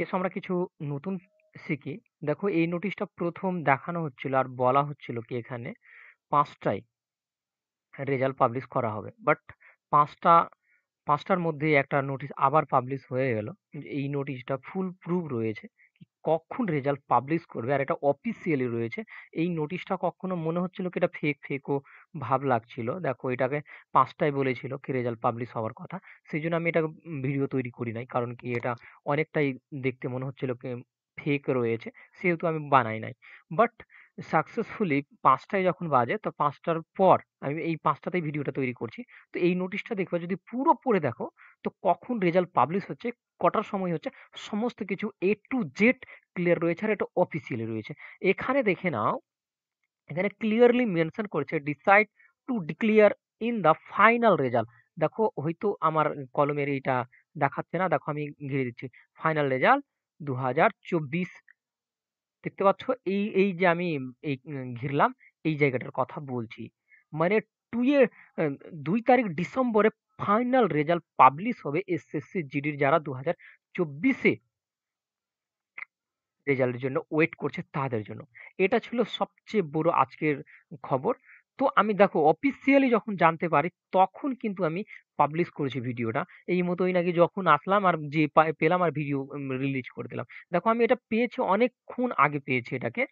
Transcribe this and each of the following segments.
এসো আমরা কিছু নতুন শিখি। দেখো এই নোটিশটা ১ম দেখানো হচ্ছিল আর বলা হচ্ছিল কি এখানে ৫টায় রেজাল্ট পাবলিশ করা হবে। বাট ৫টা ৫টার মধ্যেই একটা নোটিশ আবার পাবলিশ হয়ে গেল। এই নোটিশটা ফুল প্রুফ রয়েছে। কি কখন রেজাল্ট পাবলিশ করবে আর এটা অফিসিয়ালি রয়েছে। এই নোটিশটা কখনো মনে হচ্ছিল কি এটা ফেকও ভাব লাগছিল। দেখো এটাকে ৫টায় বলেছিল কি রেজাল্ট পাবলিশ হওয়ার কথা। সেইজন্য আমি এটা ভিডিও তৈরি করি নাই। কারণ কি এটা অনেকটাই দেখতে মনে হচ্ছিল কি ফেক রয়েছে। সেহেতু আমি বানাই নাই। বাট সাকসেসফুলি ৫টায় যখন বাজে তো ৫টার পর আমি এই ৫টাতেই ভিডিওটা তৈরি করছি। তো এই নোটিশটা দেখবা যদি পুরো পড়ে দেখো তো কখন রেজাল্ট পাবলিশ হচ্ছে, কটার সময় হচ্ছে সমস্ত কিছু A to Z ক্লিয়ার রয়েছে আর এটা অফিসিয়ালি রয়েছে। এখানে দেখে নাও, এখানে ক্লিয়ারলি মেনশন করেছে decide to declare in the final result. দেখো হয়তো আমার কলমের এইটা দেখাচ্ছে না, দেখো আমি ঘিরে দিচ্ছি। ফাইনাল রেজাল্ট ২০২৪ দেখতে পাচ্ছ? এই এই যে আমি এই ঘিরলাম এই জায়গাটার কথা বলছি। মানে ২ এ ২ তারিখ ডিসেম্বরে ফাইনাল রেজাল্ট পাবলিশ হবে এসএসসি জিডির যারা ২০২৪ এ রেজাল্টের জন্য ওয়েট করছে তাদের জন্য। এটা ছিল সবচেয়ে বড় আজকের খবর। তো আমি দেখো অফিসিয়ালি যখন জানতে পারি তখন কিন্তু আমি পাবলিশ করেছি ভিডিওটা। এই মতোই নাকি যখন আসলাম আর যে পেলাম আর ভিডিও রিলিজ করে দিলাম। দেখো আমি এটা পেয়েছি অনেকক্ষণ আগে পেয়েছি এটাকে।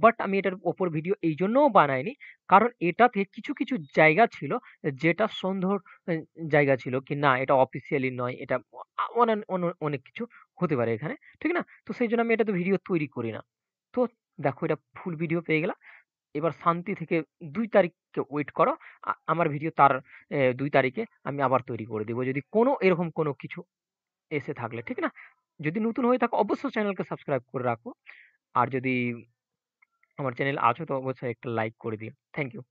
বাট আমি এটার উপর ভিডিও এইজন্যও বানাইনি। কারণ এটাতে কিছু, কিছু জায়গা ছিল যেটা সন্দেহর এ জায়গা ছিল কি না এটা অফিসিয়ালি নয়। এটা অনেক কিছু হতে পারে এখানে। ঠিক না? তো সেইজন্য আমি এটাতে ভিডিও তৈরি করি না। তো দেখো এটা ফুল ভিডিও পেয়ে গেলাম। এবার শান্তি থেকে ২ তারিখকে ওয়েট করো। আমার ভিডিও তার ২ তারিখে আমি আবার তৈরি করে দিব। যদি কোনো এরকম কোনো কিছু এসে থাকলে, ঠিক না? যদি নতুন হয়ে থাকো অবশ্যই চ্যানেলকে সাবস্ক্রাইব করে রাখো। আর যদি আমার চ্যানেল আছো তো অবশ্যই একটা লাইক করে দিও। Thank you.